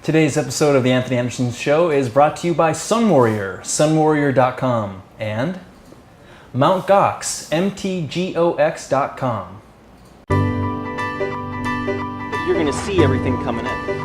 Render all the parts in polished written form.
Today's episode of the Anthony Anderson Show is brought to you by Sun Warrior, sunwarrior.com, and Mount Gox, mtgox.com. You're going to see everything coming in.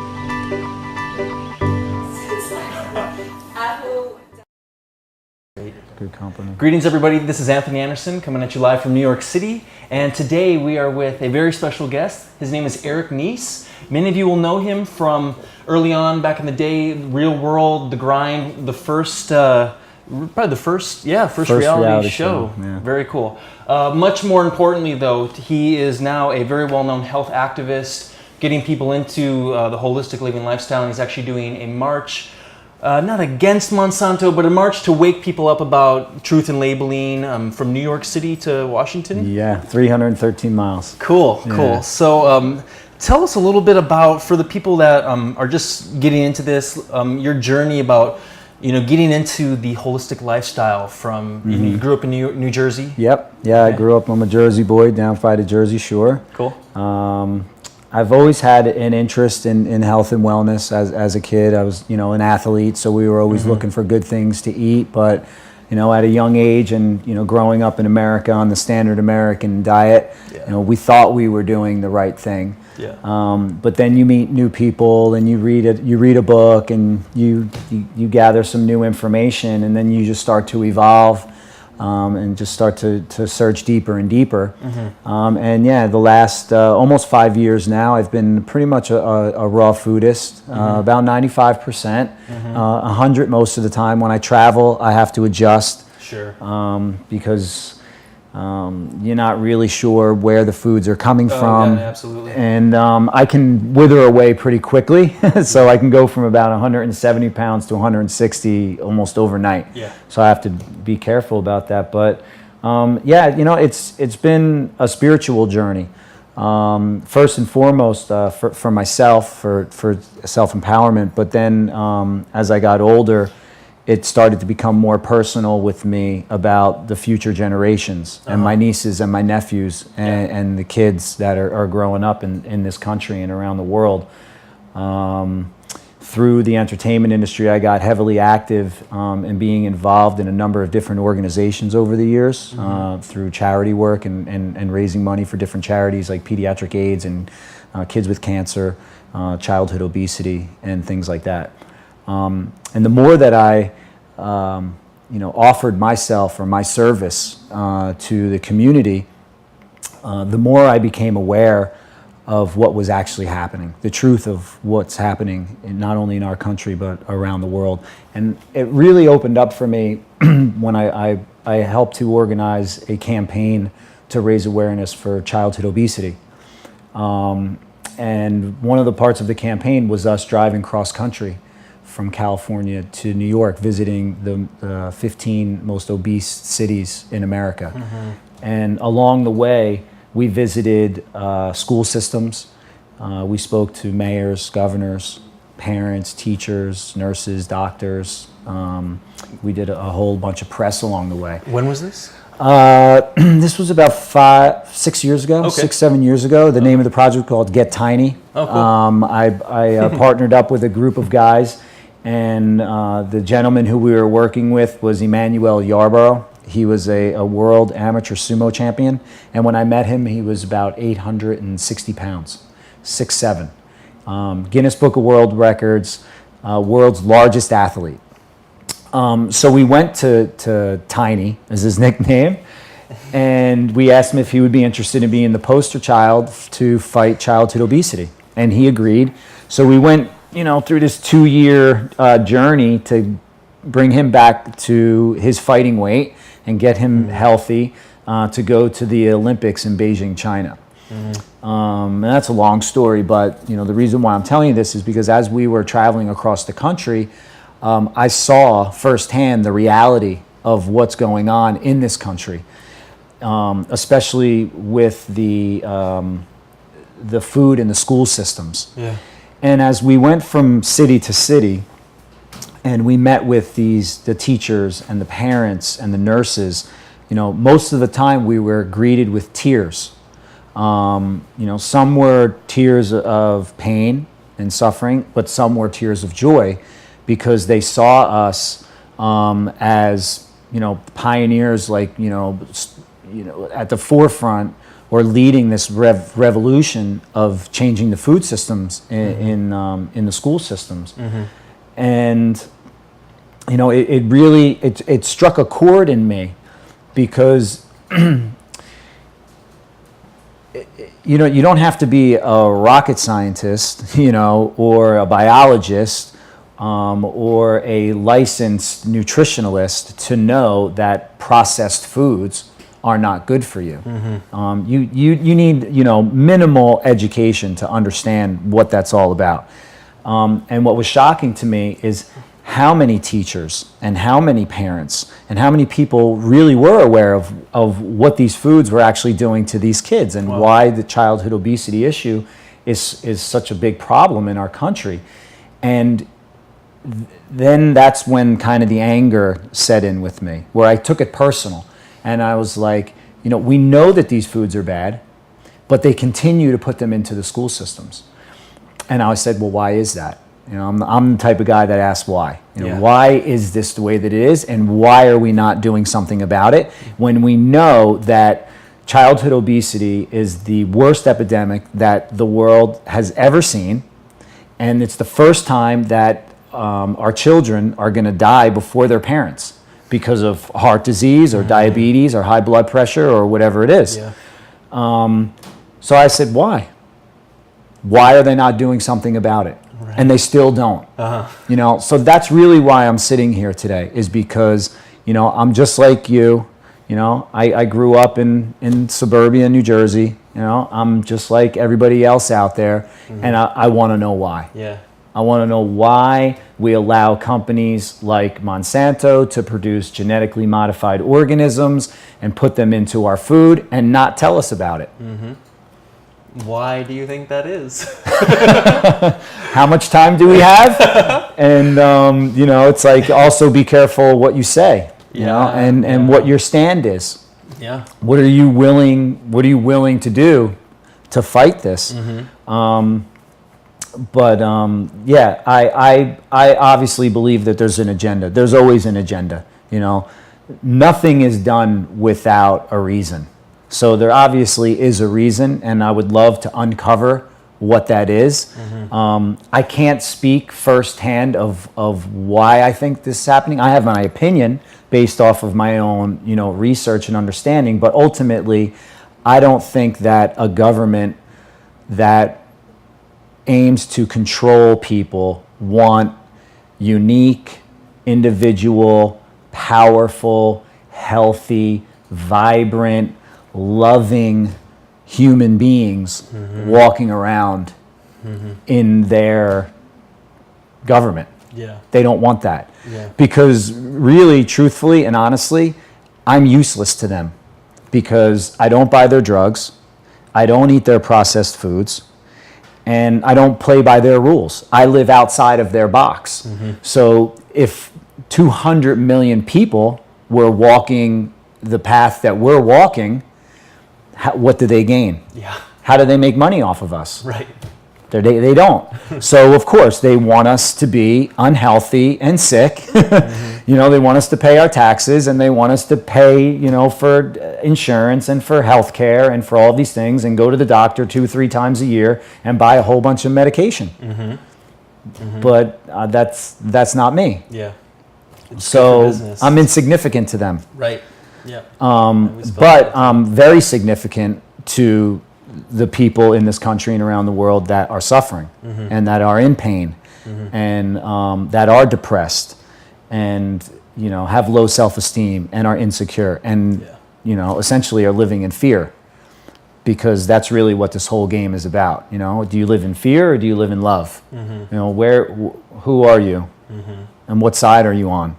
Good company. Greetings, everybody. This is Anthony Anderson coming at you live from New York City. And today we are with a very special guest. His name is Nies. Many of you will know him from early on, back in the day, Real World, The Grind, the first, probably the first reality show. Yeah. Very cool. Much more importantly, though, he is now a very well-known health activist, getting people into the holistic living lifestyle. And he's actually doing a march. Not against Monsanto, but a march to wake people up about truth and labeling from New York City to Washington? Yeah, 313 miles. Cool, cool. Yeah. So tell us a little bit about, for the people that are just getting into this, your journey about, getting into the holistic lifestyle from, you grew up in New Jersey? Yep, yeah, okay. I grew up, I'm a Jersey boy down by the Jersey Shore. Cool. I've always had an interest in health and wellness as a kid. I was, an athlete, so we were always looking for good things to eat. But, at a young age and, growing up in America on the standard American diet, we thought we were doing the right thing. Yeah. But then you meet new people and you read a book and you gather some new information, and then you just start to evolve. And just start to search deeper and deeper. And yeah, the last almost 5 years now, I've been pretty much a raw foodist, about 95%, 100 most of the time. When I travel, I have to adjust. Sure. Because you're not really sure where the foods are coming from. Yeah, absolutely. And I can wither away pretty quickly. So I can go from about 170 pounds to 160 almost overnight. Yeah. So I have to be careful about that. But it's been a spiritual journey. First and foremost for myself, for self-empowerment. But then as I got older, it started to become more personal with me about the future generations and my nieces and my nephews and the kids that are growing up in this country and around the world. Through the entertainment industry, I got heavily active in being involved in a number of different organizations over the years, through charity work and raising money for different charities like pediatric AIDS and kids with cancer, childhood obesity, and things like that. And the more that I, offered myself or my service to the community, the more I became aware of what was actually happening, the truth of what's happening, not only in our country but around the world. And it really opened up for me when I helped to organize a campaign to raise awareness for childhood obesity. And one of the parts of the campaign was us driving cross country from California to New York, visiting the 15 most obese cities in America. And along the way, we visited school systems. We spoke to mayors, governors, parents, teachers, nurses, doctors. We did a whole bunch of press along the way. When was this? This was about 6 years ago, okay. 6-7 years ago. The name of the project was called Get Tiny. Oh, cool. I partnered up with a group of guys, and the gentleman who we were working with was Emmanuel Yarborough. He was a world amateur sumo champion, and when I met him, he was about 860 pounds, 6'7". Guinness Book of World Records, world's largest athlete. So we went to Tiny, is his nickname, and we asked him if he would be interested in being the poster child to fight childhood obesity, and he agreed. So we went, through this 2-year journey to bring him back to his fighting weight and get him healthy to go to the Olympics in Beijing, China. And that's a long story, but the reason why I'm telling you this is because as we were traveling across the country, I saw firsthand the reality of what's going on in this country, especially with the food and the school systems. Yeah. And as we went from city to city, and we met with the teachers and the parents and the nurses, most of the time we were greeted with tears. Some were tears of pain and suffering, but some were tears of joy because they saw us as, pioneers, like, at the forefront or leading this revolution of changing the food systems in the school systems. And, it really, it struck a chord in me because you don't have to be a rocket scientist, or a biologist, or a licensed nutritionalist to know that processed foods are not good for you. You need, minimal education to understand what that's all about. And what was shocking to me is how many teachers and how many parents and how many people really were aware of what these foods were actually doing to these kids and why the childhood obesity issue is such a big problem in our country. And then that's when kind of the anger set in with me, where I took it personal. And I was like, we know that these foods are bad, but they continue to put them into the school systems. And I said, well, why is that? I'm the type of guy that asks why. Why is this the way that it is, and why are we not doing something about it when we know that childhood obesity is the worst epidemic that the world has ever seen, and it's the first time that our children are going to die before their parents because of heart disease or diabetes or high blood pressure or whatever it is. So I said, why? Why are they not doing something about it? Right. And they still don't. So that's really why I'm sitting here today, is because, I'm just like you. I grew up in suburbia New Jersey. I'm just like everybody else out there. And I want to know why. I want to know why we allow companies like Monsanto to produce genetically modified organisms and put them into our food and not tell us about it. Why do you think that is? How much time do we have? And, it's like, also be careful what you say, and what your stand is. What are you willing to do to fight this? But I obviously believe that there's an agenda. There's always an agenda. Nothing is done without a reason. So there obviously is a reason, and I would love to uncover what that is. I can't speak firsthand of why I think this is happening. I have my opinion based off of my own, research and understanding. But ultimately, I don't think that a government that aims to control people want unique, individual, powerful, healthy, vibrant, loving human beings walking around in their government. They don't want that. Because really, truthfully and honestly, I'm useless to them because I don't buy their drugs, I don't eat their processed foods, and I don't play by their rules. I live outside of their box. So if 200 million people were walking the path that we're walking, what do they gain? How do they make money off of us? They don't. So of course they want us to be unhealthy and sick. They want us to pay our taxes, and they want us to pay, for insurance and for health care and for all these things, and go to the doctor 2-3 times a year and buy a whole bunch of medication. But that's not me. So I'm insignificant to them. But I'm very significant to the people in this country and around the world that are suffering and that are in pain and that are depressed and have low self-esteem and are insecure and essentially are living in fear, because that's really what this whole game is about. Do you live in fear or do you live in love? Who are you and what side are you on?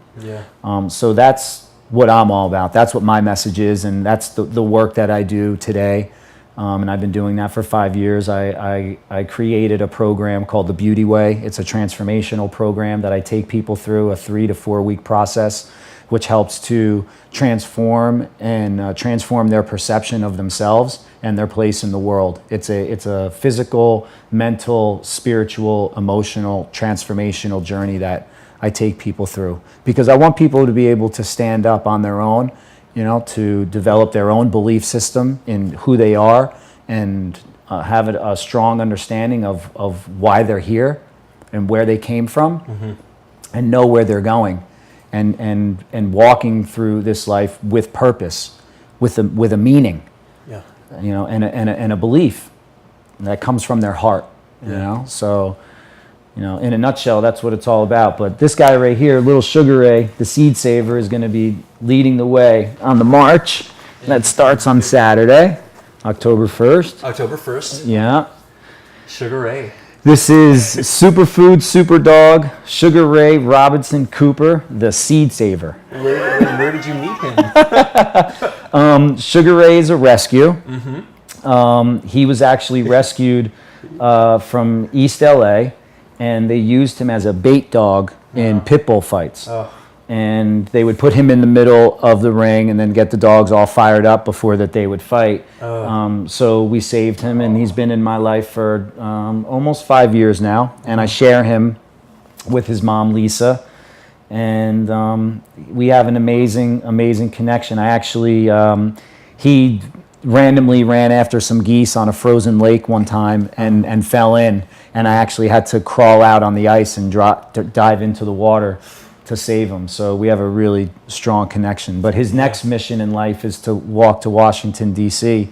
So that's what I'm all about. That's what my message is, and that's the work that I do today. And I've been doing that for 5 years. I created a program called The Beauty Way. It's a transformational program that I take people through a 3 to 4 week process which helps to transform their perception of themselves and their place in the world. It's a physical, mental, spiritual, emotional, transformational journey that I take people through, because I want people to be able to stand up on their own, to develop their own belief system in who they are, and have a strong understanding of why they're here and where they came from, and know where they're going, and walking through this life with purpose, with a meaning, and a belief that comes from their heart. So in a nutshell, that's what it's all about. But this guy right here, Little Sugar Ray, the seed saver, is going to be leading the way on the march that starts on Saturday, October 1st. October 1st. Yeah. Sugar Ray. This is Superfood Super Dog Sugar Ray Robinson Cooper, the seed saver. Where did you meet him? Sugar Ray is a rescue. He was actually rescued from East LA, and they used him as a bait dog in pit bull fights. And they would put him in the middle of the ring and then get the dogs all fired up before that they would fight. So we saved him, and he's been in my life for almost 5 years now. And I share him with his mom, Lisa. And we have an amazing connection. I actually, he randomly ran after some geese on a frozen lake one time and fell in. And I actually had to crawl out on the ice and dive into the water to save him. So we have a really strong connection. But his next mission in life is to walk to Washington, D.C.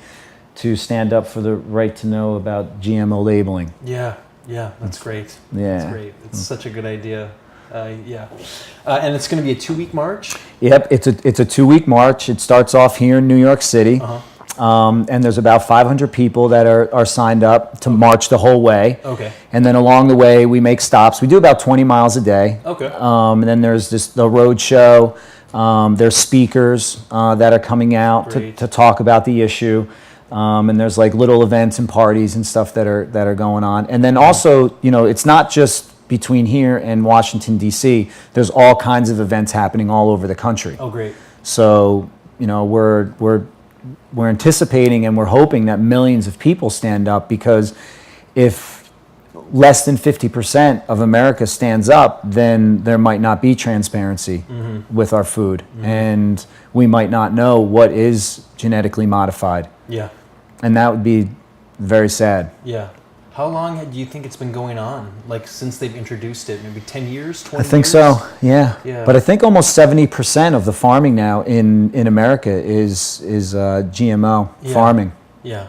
to stand up for the right to know about GMO labeling. Yeah, that's great. Yeah. That's great. It's such a good idea. And it's going to be a 2-week march? Yep, it's a 2-week march. It starts off here in New York City. And there's about 500 people that are signed up to march the whole way. Okay. And then along the way, we make stops. We do about 20 miles a day. Okay. And then there's the road show. There's speakers that are coming out to talk about the issue. And there's like little events and parties and stuff that are going on. And then also, it's not just between here and Washington, D.C. There's all kinds of events happening all over the country. Oh, great. So, we're anticipating and we're hoping that millions of people stand up, because if less than 50% of America stands up, then there might not be transparency with our food, and we might not know what is genetically modified. Yeah. And that would be very sad. Yeah. How long do you think it's been going on? Like since they've introduced it? Maybe 10 years, 20 years? I think so, yeah. But I think almost 70% of the farming now in America is GMO farming. Yeah.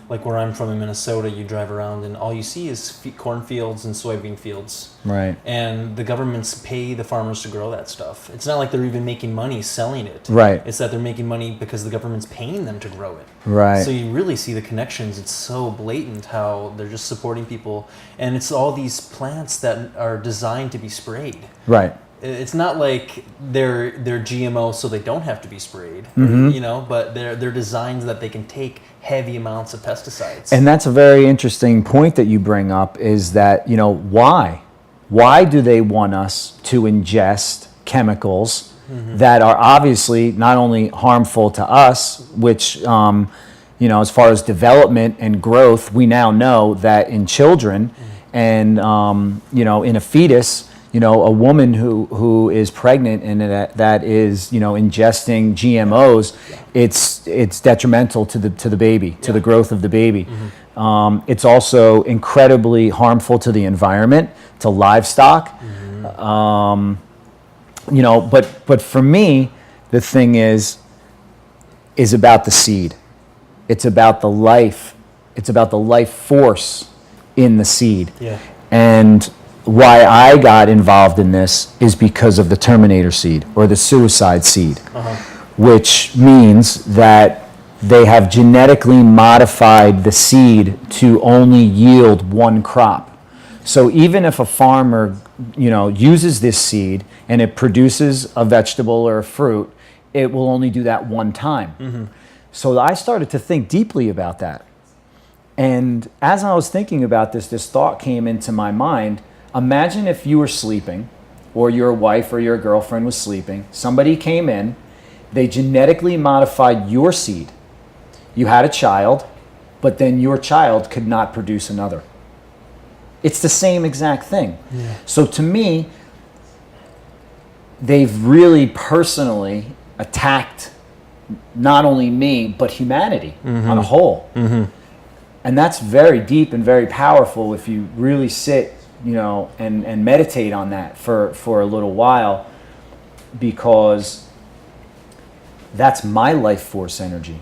Like where I'm from in Minnesota, you drive around and all you see is cornfields and soybean fields. Right. And the governments pay the farmers to grow that stuff. It's not like they're even making money selling it. Right. It's that they're making money because the government's paying them to grow it. Right. So you really see the connections. It's so blatant how they're just supporting people. And it's all these plants that are designed to be sprayed. Right. It's not like they're GMO so they don't have to be sprayed, but they're designed that they can take heavy amounts of pesticides. And that's a very interesting point that you bring up, is that, why? Why do they want us to ingest chemicals that are obviously not only harmful to us, which, as far as development and growth, we now know that in children and, in a fetus, a woman who is pregnant and that is, ingesting GMOs, it's detrimental to the baby, to the growth of the baby. It's also incredibly harmful to the environment, to livestock. But for me, the thing is about the seed. It's about the life. It's about the life force in the seed. Yeah. And why I got involved in this is because of the Terminator seed, or the suicide seed, which means that they have genetically modified the seed to only yield one crop. So even if a farmer, uses this seed and it produces a vegetable or a fruit, it will only do that one time. So I started to think deeply about that. And as I was thinking about this thought came into my mind. Imagine if you were sleeping or your wife or your girlfriend was sleeping, somebody came in, they genetically modified your seed. You had a child, but then your child could not produce another. It's the same exact thing. Yeah. So to me, they've really personally attacked not only me, but humanity on a whole. And that's very deep and very powerful if you really sit, and meditate on that for a little while, because that's my life force energy.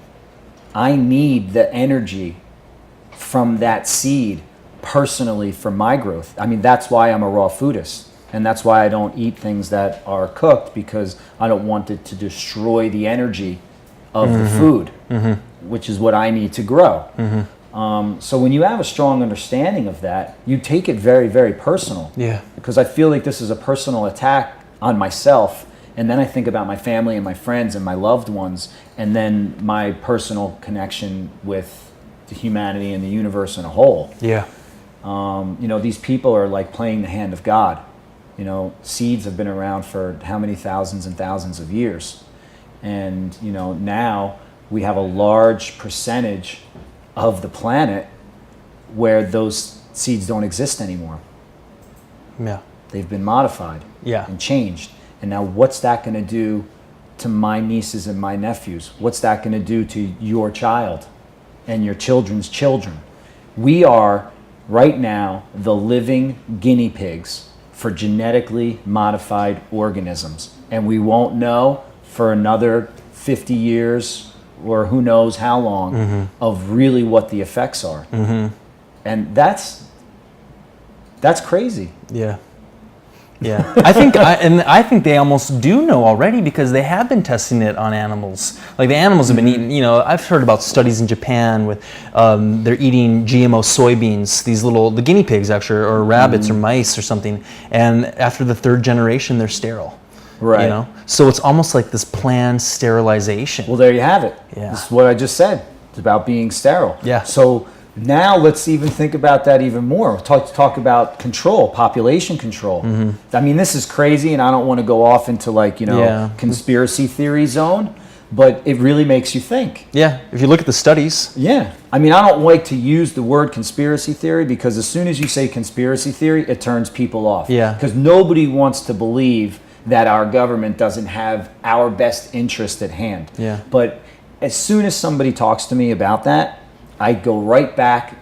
I need the energy from that seed personally for my growth. I mean, that's why I'm a raw foodist. And that's why I don't eat things that are cooked, because I don't want it to destroy the energy of the food, which is what I need to grow. So when you have a strong understanding of that, you take it very, very personal. Yeah. Because I feel like this is a personal attack on myself. And then I think about my family and my friends and my loved ones, and then my personal connection with the humanity and the universe in a whole. Yeah. These people are like playing the hand of God. Seeds have been around for how many thousands and thousands of years. And, now we have a large percentage of the planet where those seeds don't exist anymore. Yeah. They've been modified and changed. And now what's that going to do to my nieces and my nephews? What's that going to do to your child and your children's children? We are right now the living guinea pigs for genetically modified organisms. And we won't know for another 50 years or who knows how long of really what the effects are. And that's crazy. Yeah. Yeah, I think they almost do know already, because they have been testing it on animals. Like the animals have been eating. I've heard about studies in Japan with they're eating GMO soybeans. The guinea pigs actually, or rabbits or mice or something. And after the third generation, they're sterile. Right. So it's almost like this planned sterilization. Well, there you have it. Yeah. This is what I just said. It's about being sterile. Yeah. So now let's even think about that even more. Talk about control, population control. I mean, this is crazy, and I don't want to go off into conspiracy theory zone, but it really makes you think. Yeah, if you look at the studies. Yeah. I mean, I don't like to use the word conspiracy theory, because as soon as you say conspiracy theory, it turns people off. Yeah. Because nobody wants to believe that our government doesn't have our best interest at hand. Yeah. But as soon as somebody talks to me about that, I go right back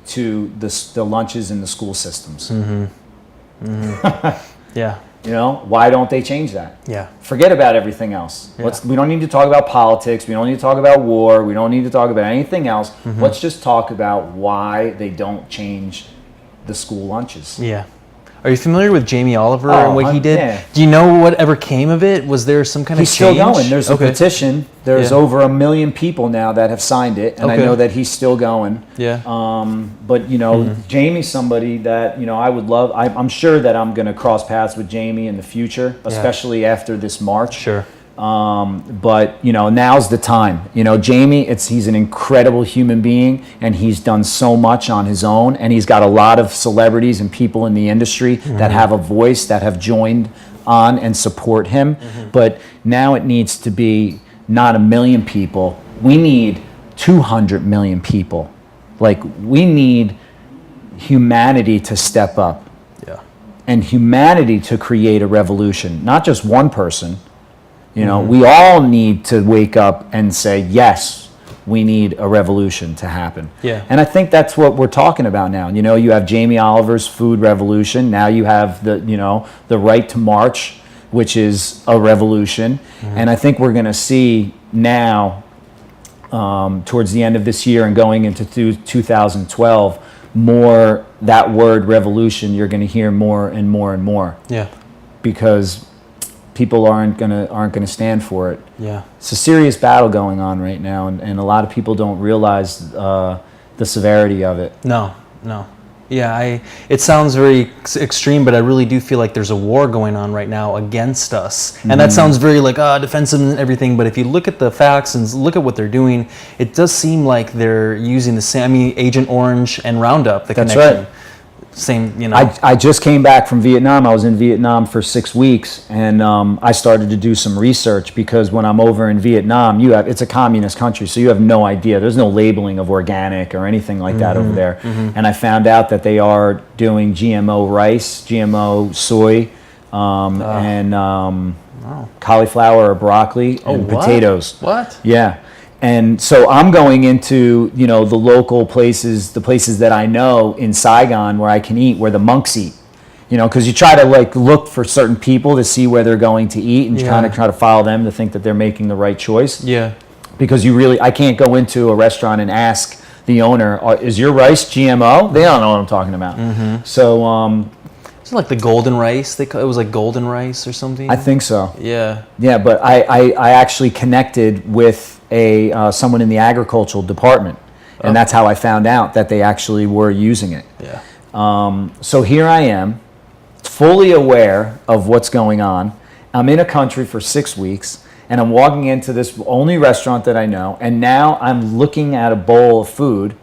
to the lunches in the school systems. Yeah. Why don't they change that? Yeah. Forget about everything else. Yeah. We don't need to talk about politics. We don't need to talk about war. We don't need to talk about anything else. Let's just talk about why they don't change the school lunches. Yeah. Are you familiar with Jamie Oliver and what he did? Yeah. Do you know what ever came of it? Was there some kind of change? He's still going. There's a petition. There's over 1 million people now that have signed it, and I know that he's still going. Yeah. But Jamie's somebody that I would love. I'm sure that I'm going to cross paths with Jamie in the future, especially after this March. Sure. But now's the time. Jamie, he's an incredible human being, and he's done so much on his own, and he's got a lot of celebrities and people in the industry that have a voice, that have joined on and support him. But now it needs to be not 1 million people. We need 200 million people. Like, we need humanity to step up. Yeah. And humanity to create a revolution, not just one person. We all need to wake up and say, yes, we need a revolution to happen. Yeah. And I think that's what we're talking about now. You have Jamie Oliver's food revolution. Now you have the right to march, which is a revolution. And I think we're going to see now, towards the end of this year and going into 2012, more that word revolution. You're going to hear more and more and more. Yeah. Because people aren't gonna stand for it. Yeah, it's a serious battle going on right now, and a lot of people don't realize the severity of it. No. Yeah, it sounds very extreme, but I really do feel like there's a war going on right now against us, and that sounds very defensive and everything. But if you look at the facts and look at what they're doing, it does seem like they're using the same. I mean, Agent Orange and Roundup. The connection. That's right. Same, you know. I just came back from Vietnam. I was in Vietnam for 6 weeks, and I started to do some research because when I'm over in Vietnam, it's a communist country, so you have no idea. There's no labeling of organic or anything like that over there. And I found out that they are doing GMO rice, GMO soy, and cauliflower or broccoli and potatoes. What? Yeah. And so I'm going into, the local places, the places that I know in Saigon where I can eat, where the monks eat. Because you try to look for certain people to see where they're going to eat and kind of try to follow them to think that they're making the right choice. Yeah. Because I can't go into a restaurant and ask the owner, is your rice GMO? They don't know what I'm talking about. So, Is it like the golden rice? It was like golden rice or something? I think so. Yeah. Yeah, but I actually connected with someone in the agricultural department, and that's how I found out that they actually were using it. Yeah. So here I am, fully aware of what's going on. I'm in a country for 6 weeks, and I'm walking into this only restaurant that I know, and now I'm looking at a bowl of food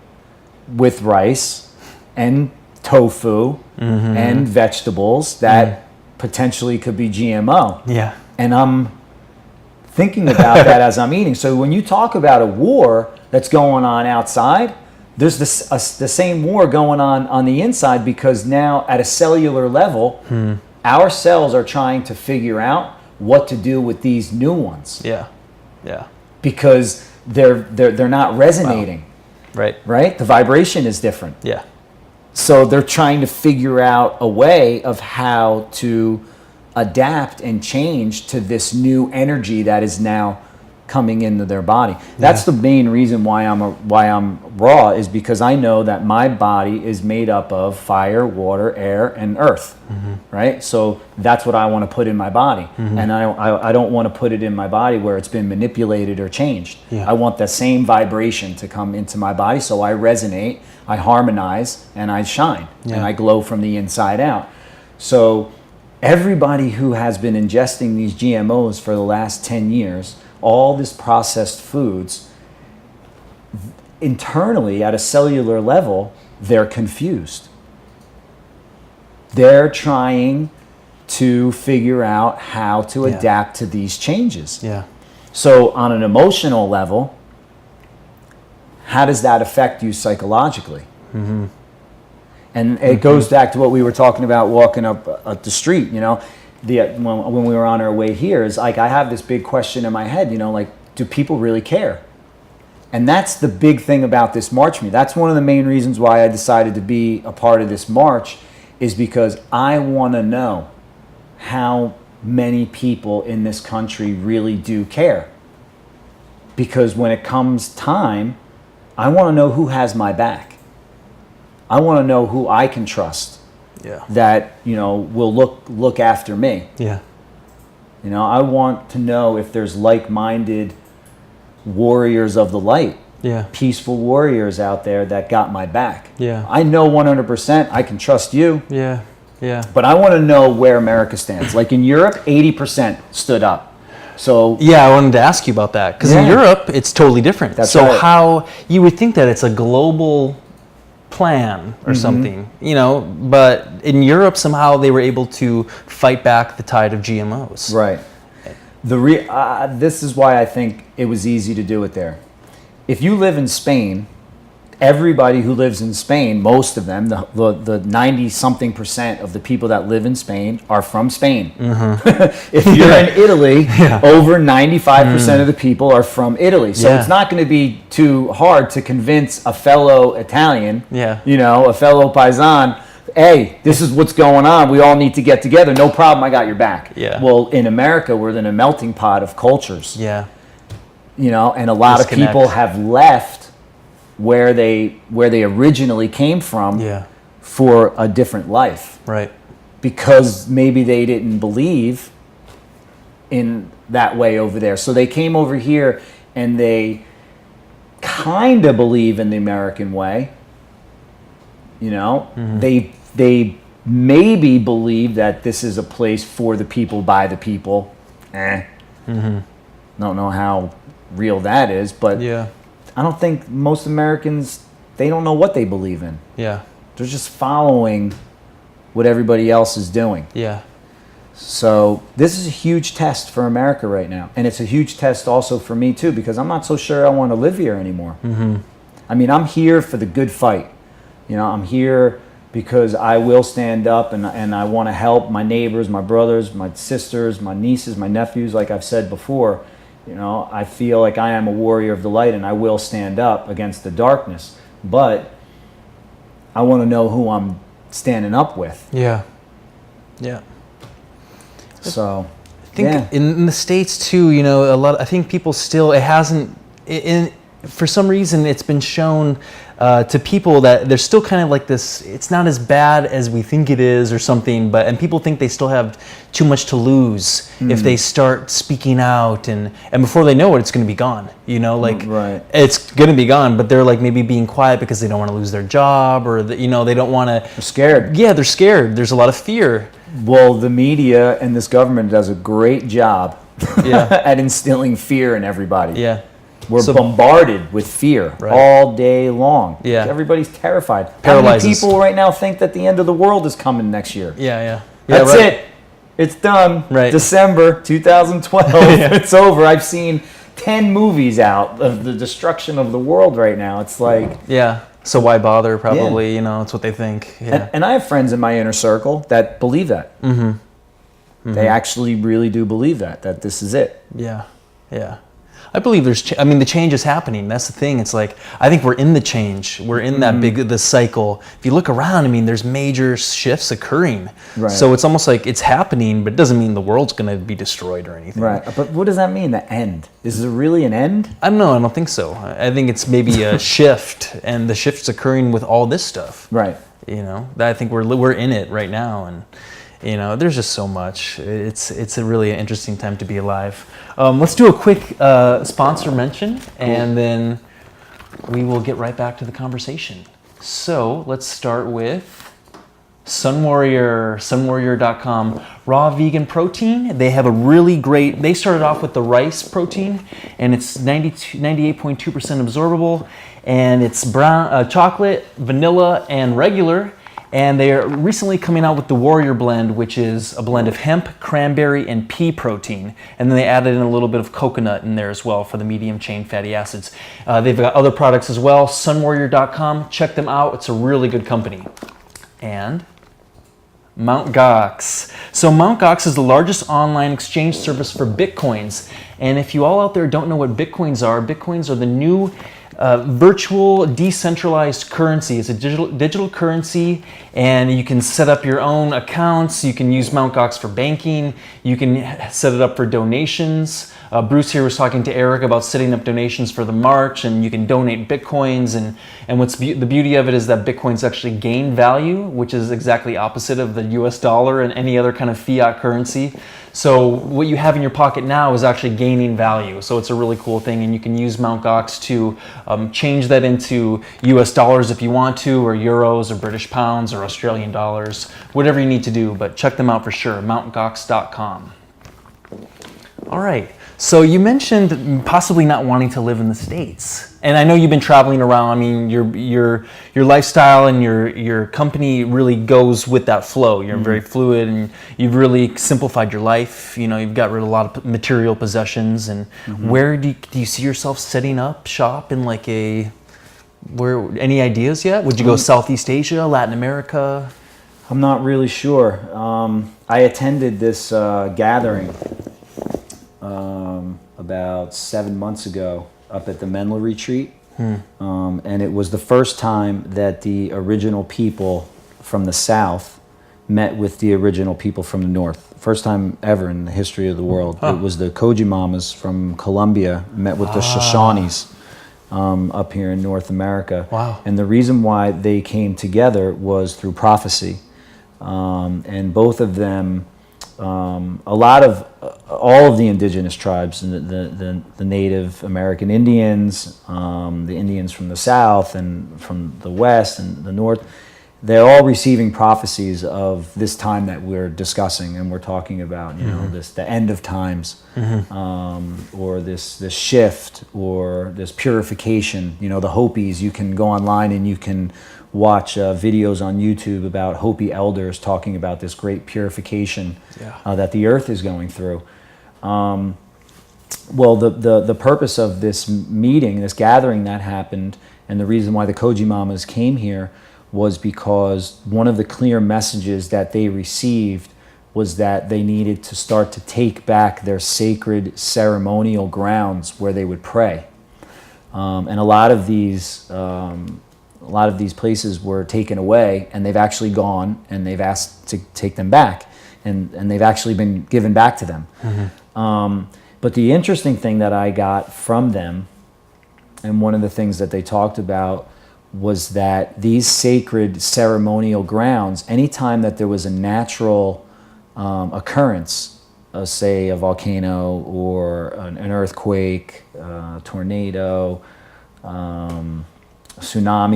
with rice and tofu and vegetables that potentially could be GMO. Yeah. And I'm thinking about that as I'm eating. So when you talk about a war that's going on outside, there's the same war going on the inside, because now at a cellular level, our cells are trying to figure out what to do with these new ones. Yeah. Yeah. Because they're not resonating. Wow. Right? The vibration is different. Yeah. So they're trying to figure out a way of how to adapt and change to this new energy that is now coming into their body. That's the main reason why I'm raw, is because I know that my body is made up of fire, water, air, and earth. Right? So that's what I want to put in my body. And I don't want to put it in my body where it's been manipulated or changed. Yeah. I want the same vibration to come into my body, so I resonate, I harmonize, and I shine, and I glow from the inside out. So everybody who has been ingesting these GMOs for the last 10 years, all this processed foods, internally at a cellular level, they're confused. They're trying to figure out how to adapt to these changes. Yeah. So on an emotional level, how does that affect you psychologically? And it goes back to what we were talking about walking up the street, when we were on our way here, is like, I have this big question in my head, do people really care? And that's the big thing about this march for me. That's one of the main reasons why I decided to be a part of this march, is because I want to know how many people in this country really do care. Because when it comes time, I want to know who has my back. I want to know who I can trust. Yeah. That, will look after me. Yeah. I want to know if there's like-minded warriors of the light. Yeah. Peaceful warriors out there that got my back. Yeah. I know 100% I can trust you. Yeah. Yeah. But I want to know where America stands. Like in Europe, 80% stood up. So yeah, I wanted to ask you about that, because in Europe it's totally different. That's so right. How you would think that it's a global plan or something, but in Europe somehow they were able to fight back the tide of GMOs. Right. This is why I think it was easy to do it there. If you live in Spain, everybody who lives in Spain, most of them, the 90-something% of the people that live in Spain are from Spain. If you're in Italy, over 95% of the people are from Italy. So it's not going to be too hard to convince a fellow Italian, a fellow Paisan, hey, this is what's going on. We all need to get together. No problem. I got your back. Yeah. Well, in America, we're in a melting pot of cultures. Yeah. And a lot of people have left where they originally came from for a different life. Right. Because maybe they didn't believe in that way over there. So they came over here and they kind of believe in the American way. They maybe believe that this is a place for the people, by the people. Don't know how real that is, but I don't think most Americans, they don't know what they believe in. Yeah. They're just following what everybody else is doing. Yeah. So this is a huge test for America right now. And it's a huge test also for me too, because I'm not so sure I want to live here anymore. Mm-hmm. I mean, I'm here for the good fight. You know, I'm here because I will stand up and I want to help my neighbors, my brothers, my sisters, my nieces, my nephews. Like I've said before, you know, I feel like I am a warrior of the light and I will stand up against the darkness. But I want to know who I'm standing up with. Yeah. Yeah. So, I think in the States too, you know, I think people still, for some reason it's been shown to people that there's still kind of like this, it's not as bad as we think it is or something, and people think they still have too much to lose if they start speaking out, and before they know it, it's going to be gone, you know, like it's going to be gone, but they're like maybe being quiet because they don't want to lose their job, or you know, they don't want to. They're scared. Yeah, they're scared. There's a lot of fear. Well, the media and this government does a great job at instilling fear in everybody. Yeah. We're bombarded with fear all day long. Yeah. Everybody's terrified. Paralyzes. How many people right now think that the end of the world is coming next year? Yeah. That's it. It's done. Right. December 2012. It's over. I've seen 10 movies out of the destruction of the world right now. It's like... Yeah. So why bother, probably, you know, it's what they think. Yeah. And I have friends in my inner circle that believe that. Mm-hmm. Mm-hmm. They actually really do believe that this is it. Yeah. I believe the change is happening. That's the thing. It's like, I think we're in the change. We're in that the cycle. If you look around, I mean, there's major shifts occurring. Right. So it's almost like it's happening, but it doesn't mean the world's going to be destroyed or anything. Right. But what does that mean, the end? Is there really an end? I don't think so. I think it's maybe a shift, and the shift's occurring with all this stuff. Right. You know, I think we're in it right now, and you know, there's just so much. It's a really interesting time to be alive. Let's do a quick sponsor mention, and then we will get right back to the conversation. So let's start with Sun Warrior, sunwarrior.com. Raw vegan protein. They have a really great, they started off with the rice protein, and it's 98.2% absorbable, and it's brown, chocolate, vanilla, and regular. And they are recently coming out with the Warrior Blend, which is a blend of hemp, cranberry, and pea protein. And then they added in a little bit of coconut in there as well for the medium chain fatty acids. They've got other products as well, sunwarrior.com. Check them out. It's a really good company. And Mt. Gox. So Mt. Gox is the largest online exchange service for Bitcoins. And if you all out there don't know what Bitcoins are the new virtual decentralized currency. It's a digital currency, and you can set up your own accounts. You can use Mt. Gox for banking. You can set it up for donations. Bruce here was talking to Eric about setting up donations for the march, and you can donate Bitcoins. And what's the beauty of it is that Bitcoins actually gain value, which is exactly opposite of the US dollar and any other kind of fiat currency. So what you have in your pocket now is actually gaining value. So it's a really cool thing, and you can use Mt. Gox to change that into US dollars if you want to, or euros, or British pounds, or Australian dollars, whatever you need to do. But check them out for sure, mountgox.com. All right. So you mentioned possibly not wanting to live in the States, and I know you've been traveling around. I mean, your lifestyle and your company really goes with that flow. You're very fluid, and you've really simplified your life. You know, you've got rid of a lot of material possessions. And where do you see yourself setting up shop in like any ideas yet? Would you go Southeast Asia, Latin America? I'm not really sure. I attended this gathering about 7 months ago up at the Menla Retreat. And it was the first time that the original people from the South met with the original people from the North. First time ever in the history of the world. It was the Koji Mamas from Colombia met with the Shoshanes up here in North America. Wow. And the reason why they came together was through prophecy. And both of them, all of the indigenous tribes, the Native American Indians, the Indians from the South and from the West and the North, they're all receiving prophecies of this time that we're discussing and we're talking about, you know, the end of times, or this shift, or this purification. You know, the Hopis, you can go online and you can watch videos on YouTube about Hopi elders talking about this great purification that the earth is going through. Well, the purpose of this meeting, this gathering that happened, and the reason why the Koji Mamas came here was because one of the clear messages that they received was that they needed to start to take back their sacred ceremonial grounds where they would pray. And a lot of these places were taken away, and they've actually gone, and they've asked to take them back, and they've actually been given back to them. But the interesting thing that I got from them, and one of the things that they talked about, was that these sacred ceremonial grounds, anytime that there was a natural occurrence, say a volcano or an earthquake, a tornado, tsunami,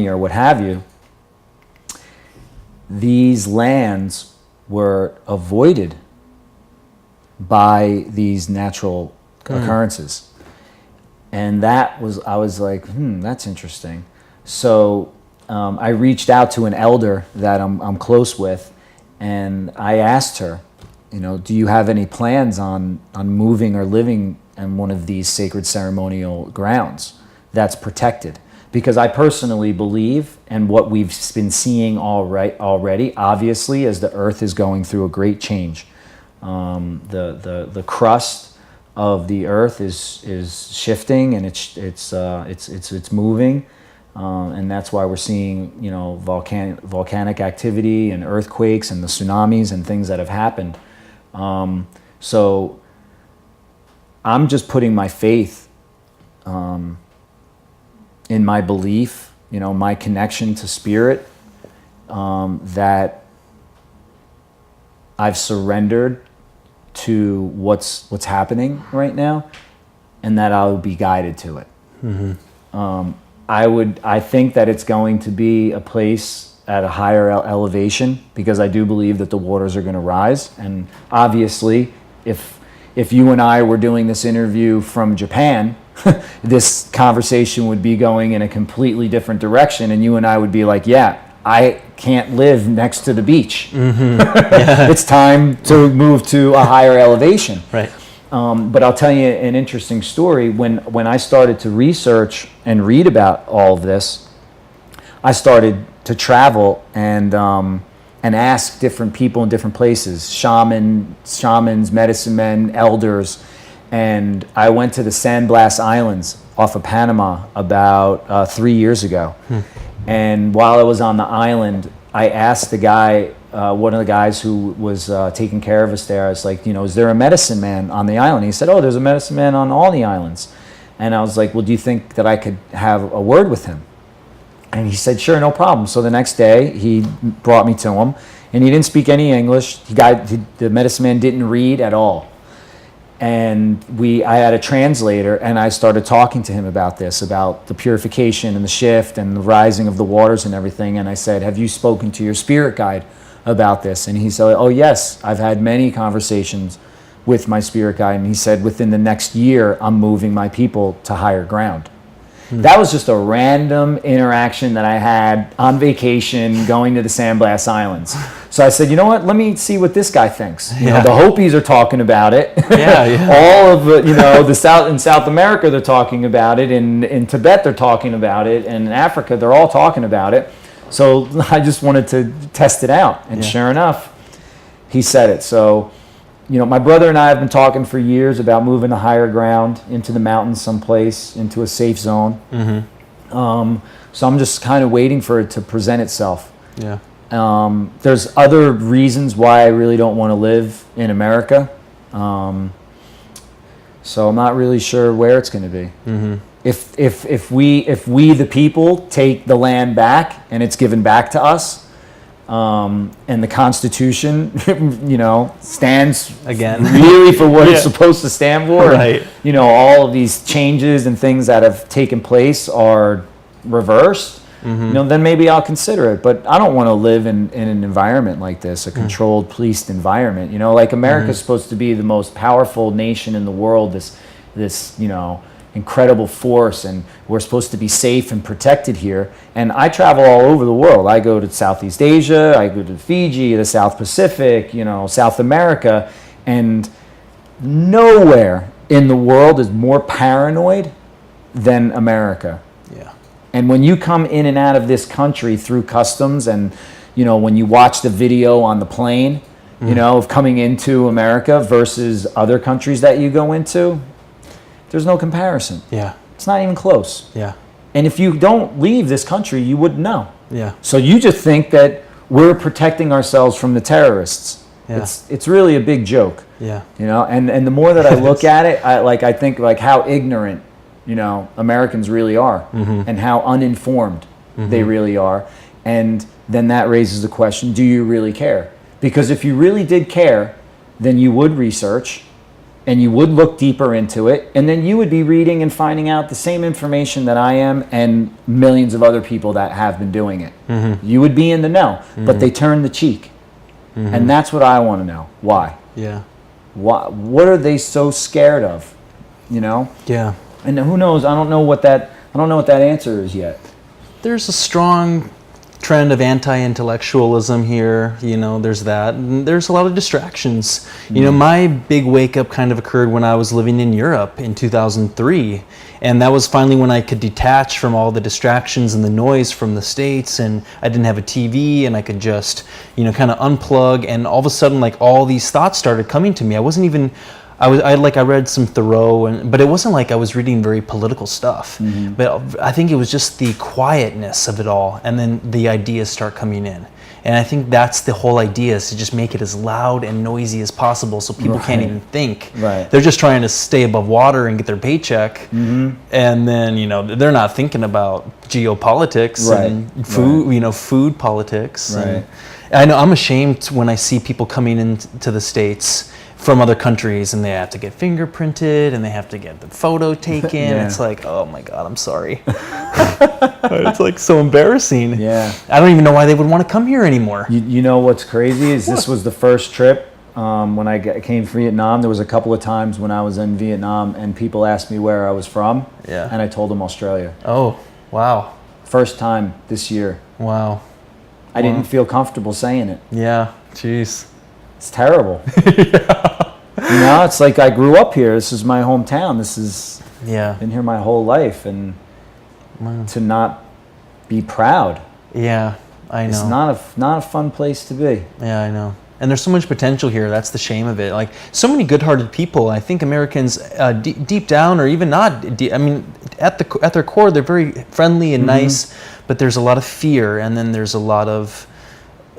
or what have you, these lands were avoided by these natural occurrences. And that was, I was like, that's interesting. So I reached out to an elder that I'm close with, and I asked her, you know, do you have any plans on moving or living in one of these sacred ceremonial grounds that's protected? Because I personally believe, and what we've been seeing already, obviously, as the earth is going through a great change, the crust of the earth is shifting, and it's moving, and that's why we're seeing, you know, volcanic activity and earthquakes and the tsunamis and things that have happened. So I'm just putting my faith in my belief, you know, my connection to spirit, that I've surrendered to what's happening right now, and that I'll be guided to it. I think that it's going to be a place at a higher elevation, because I do believe that the waters are going to rise. And obviously, if you and I were doing this interview from Japan, this conversation would be going in a completely different direction, and you and I would be like, yeah, I can't live next to the beach. It's time to move to a higher elevation. Right. But I'll tell you an interesting story. When I started to research and read about all of this, I started to travel and ask different people in different places, shamans, medicine men, elders. And I went to the San Blas Islands off of Panama about 3 years ago. And while I was on the island, I asked the guy, one of the guys who was taking care of us there, I was like, you know, is there a medicine man on the island? He said, oh, there's a medicine man on all the islands. And I was like, well, do you think that I could have a word with him? And he said, sure, no problem. So the next day, he brought me to him, and he didn't speak any English. The medicine man didn't read at all. And I had a translator, and I started talking to him about this, about the purification and the shift and the rising of the waters and everything. And I said, have you spoken to your spirit guide about this? And he said, oh, yes, I've had many conversations with my spirit guide. And he said, within the next year, I'm moving my people to higher ground. That was just a random interaction that I had on vacation going to the San Blas Islands. So I said, you know what, let me see what this guy thinks. You know, the Hopis are talking about it. All of the, you know, in South America, they're talking about it. In Tibet, they're talking about it. And in Africa, they're all talking about it. So I just wanted to test it out. And sure enough, he said it. So, you know, my brother and I have been talking for years about moving to higher ground, into the mountains someplace, into a safe zone. So I'm just kind of waiting for it to present itself. There's other reasons why I really don't want to live in America. So I'm not really sure where it's going to be. If we the people take the land back and it's given back to us, and the Constitution, you know, stands again really for what it's supposed to stand for. Right. And, you know, all of these changes and things that have taken place are reversed. then maybe I'll consider it. But I don't want to live in an environment like this, a controlled, policed environment. Like America's supposed to be the most powerful nation in the world, this incredible force, and we're supposed to be safe and protected here. And I travel all over the world. I go to Southeast Asia, I go to Fiji, the South Pacific, South America, and nowhere in the world is more paranoid than America. Yeah. And when you come in and out of this country through customs, and when you watch the video on the plane, of coming into America versus other countries that you go into, there's no comparison. Yeah. It's not even close. Yeah. And if you don't leave this country, you wouldn't know. Yeah. So you just think that we're protecting ourselves from the terrorists. Yeah. It's really a big joke. Yeah. And the more that I look at it, I think how ignorant, Americans really are, and how uninformed they really are. And then that raises the question, do you really care? Because if you really did care, then you would research, and you would look deeper into it, and then you would be reading and finding out the same information that I am and millions of other people that have been doing it. You would be in the know, but they turn the cheek. And that's what I want to know. Why? Yeah. Why? What are they so scared of? Yeah. And who knows? I don't know what that answer is yet. There's a strong trend of anti-intellectualism here. There's that. And there's a lot of distractions. My big wake-up kind of occurred when I was living in Europe in 2003. And that was finally when I could detach from all the distractions and the noise from the States, and I didn't have a TV, and I could just, kind of unplug, and all of a sudden, all these thoughts started coming to me. I wasn't even, I read some Thoreau, but it wasn't like I was reading very political stuff. But I think it was just the quietness of it all, and then the ideas start coming in. And I think that's the whole idea, is to just make it as loud and noisy as possible so people can't even think. Right. They're just trying to stay above water and get their paycheck. And then, they're not thinking about geopolitics and food, food politics. Right. And I know I'm ashamed when I see people coming into the States from other countries, and they have to get fingerprinted, and they have to get the photo taken. It's like, oh my God, I'm sorry. It's so embarrassing. Yeah. I don't even know why they would want to come here anymore. You know what's crazy is this was the first trip when I came from Vietnam. There was a couple of times when I was in Vietnam, and people asked me where I was from, and I told them Australia. Oh, wow. First time this year. Wow. I didn't feel comfortable saying it. Yeah, jeez. It's terrible. It's like I grew up here. This is my hometown. Been here my whole life, and to not be proud. Yeah, I know. It's not a fun place to be. Yeah, I know. And there's so much potential here. That's the shame of it. So many good-hearted people. I think Americans, deep down, or even not, at their core, they're very friendly and nice. But there's a lot of fear, and then there's a lot of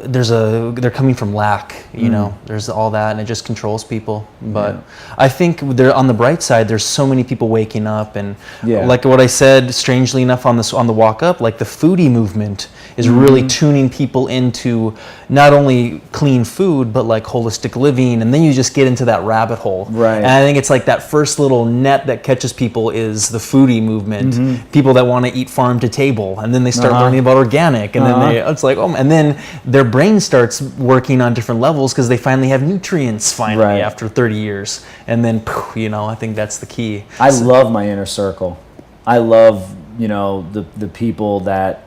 they're coming from lack, there's all that, and it just controls people. But I think on the bright side, there's so many people waking up, and like what I said, strangely enough, on the walk up, the foodie movement is really tuning people into not only clean food, but holistic living, and then you just get into that rabbit hole. Right. And I think it's that first little net that catches people is the foodie movement. People that want to eat farm to table, and then they start learning about organic, and then and then their brain starts working on different levels because they finally have nutrients after 30 years, and then I think that's the key. I love my inner circle. I love the people that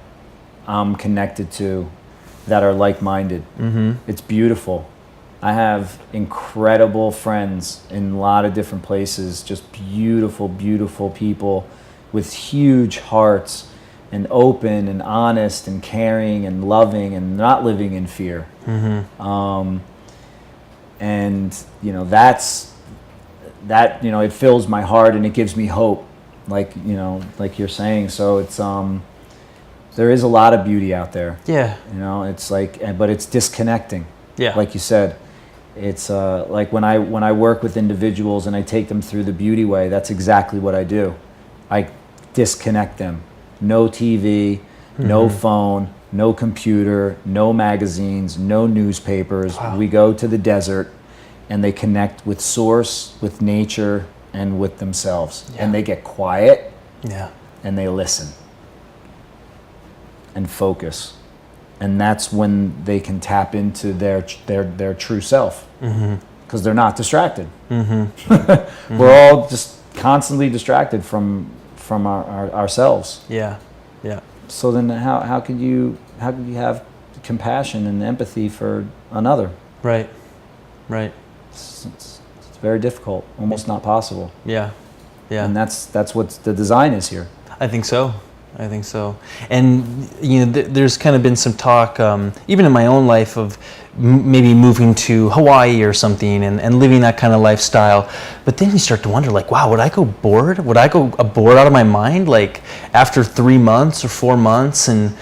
I'm connected to that are like-minded. It's beautiful. I have incredible friends in a lot of different places, just beautiful, beautiful people with huge hearts, and open and honest and caring and loving and not living in fear. It fills my heart, and it gives me hope, like you're saying. So it's there is a lot of beauty out there. Yeah. It's but it's disconnecting. Yeah. Like you said, it's when I work with individuals and I take them through the beauty way, that's exactly what I do. I disconnect them. No TV, no phone, no computer, no magazines, no newspapers. Wow. We go to the desert, and they connect with source, with nature, and with themselves. And they get quiet, and they listen. and focus. And that's when they can tap into their true self, because they're not distracted. We're all just constantly distracted from ourselves. Yeah. Yeah. So then how could you have compassion and empathy for another? Right. Right. It's very difficult, almost not possible. Yeah. Yeah. And that's what the design is here. I think so. And there's kind of been some talk, even in my own life, of maybe moving to Hawaii or something and living that kind of lifestyle. But then you start to wonder, like, wow, would I go bored? Would I go bored out of my mind, like after 3 months or 4 months? And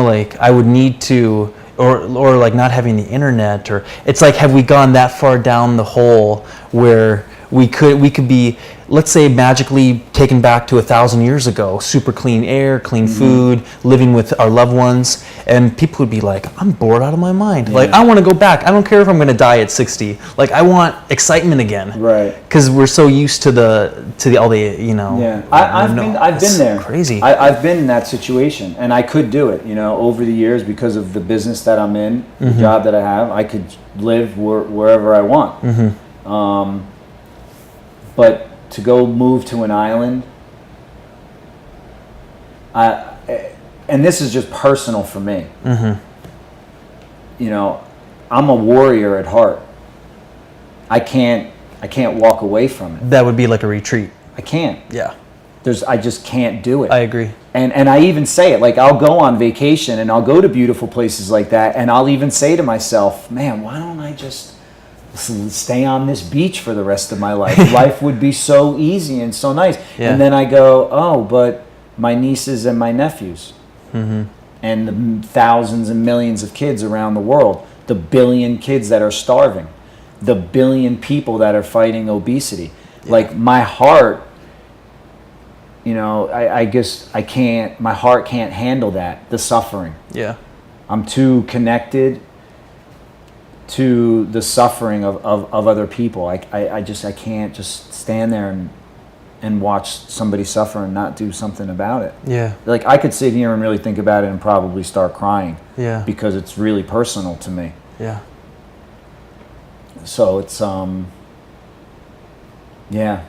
like I would need to, or like not having the internet, or it's like, have we gone that far down the hole where we could be, let's say, magically taken back to 1,000 years ago, super clean air, clean food, living with our loved ones, and people would be like, I'm bored out of my mind. Like, I want to go back. I don't care if I'm going to die at 60. Like, I want excitement again. Right. Because we're so used to all the Yeah, I've been there. Crazy. I've been in that situation, and I could do it. Over the years, because of the business that I'm in, the job that I have, I could live wherever I want. But to go move to an island, and this is just personal for me. I'm a warrior at heart. I can't walk away from it. That would be like a retreat. I can't. Yeah. I just can't do it. I agree. And I even say it, like, I'll go on vacation and I'll go to beautiful places like that, and I'll even say to myself, man, why don't I just stay on this beach for the rest of my life? Life would be so easy and so nice. Yeah. And then I go, oh, but my nieces and my nephews, and the thousands and millions of kids around the world, the billion kids that are starving, the billion people that are fighting obesity. Like, my heart, I guess my heart can't handle that, the suffering. Yeah. I'm too connected to the suffering of other people. I can't just stand there and watch somebody suffer and not do something about it. Yeah. Like, I could sit here and really think about it and probably start crying. Yeah. Because it's really personal to me. Yeah. So it's yeah.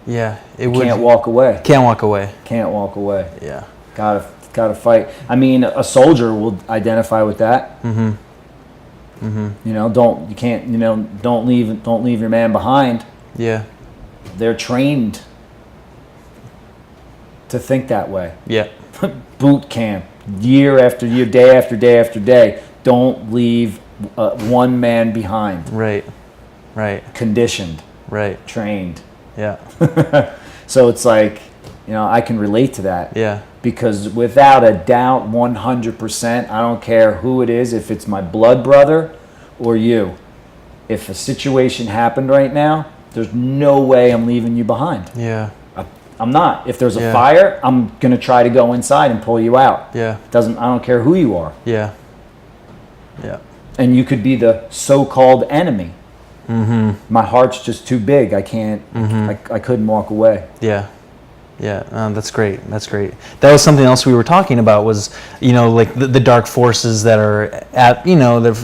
Yeah. Can't walk away. Can't walk away. Can't walk away. Yeah. Gotta fight. I mean, a soldier will identify with that. Don't leave your man behind. Yeah. They're trained to think that way. Yeah. Boot camp, year after year, day after day after day. Don't leave one man behind. Right. Right. Conditioned. Right. Trained. Yeah. So it's like, I can relate to that. Yeah. Because without a doubt, 100%, I don't care who it is, if it's my blood brother or you. If a situation happened right now, there's no way I'm leaving you behind. Yeah. I'm not. If there's a fire, I'm going to try to go inside and pull you out. Yeah. I don't care who you are. Yeah. Yeah. And you could be the so-called enemy. My heart's just too big. I can't, I couldn't walk away. Yeah. Yeah, that's great. That's great. That was something else we were talking about was, like the dark forces that are at,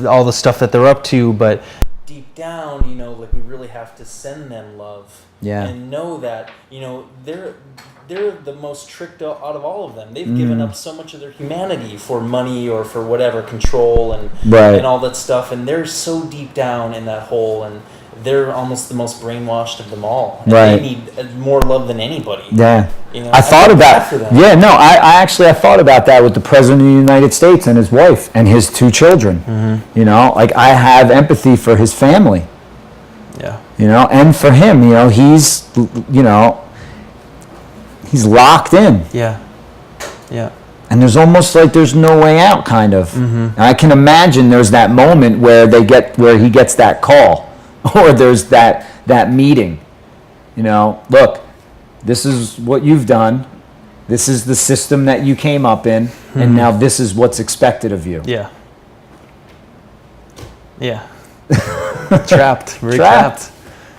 all the stuff that they're up to, but deep down, like we really have to send them love. Yeah. And know that, they're the most tricked out of all of them. They've given up so much of their humanity for money or for whatever, control and all that stuff, and they're so deep down in that hole, and they're almost the most brainwashed of them all. And they need more love than anybody. Yeah. I thought about I thought about that with the President of the United States and his wife and his 2 children. Like, I have empathy for his family. Yeah. And for him, he's locked in. Yeah. Yeah. And there's almost like there's no way out, kind of. And I can imagine there's that moment where he gets that call. Or there's that meeting, look, this is what you've done. This is the system that you came up in, and now this is what's expected of you. Yeah. Yeah. Trapped. Very trapped.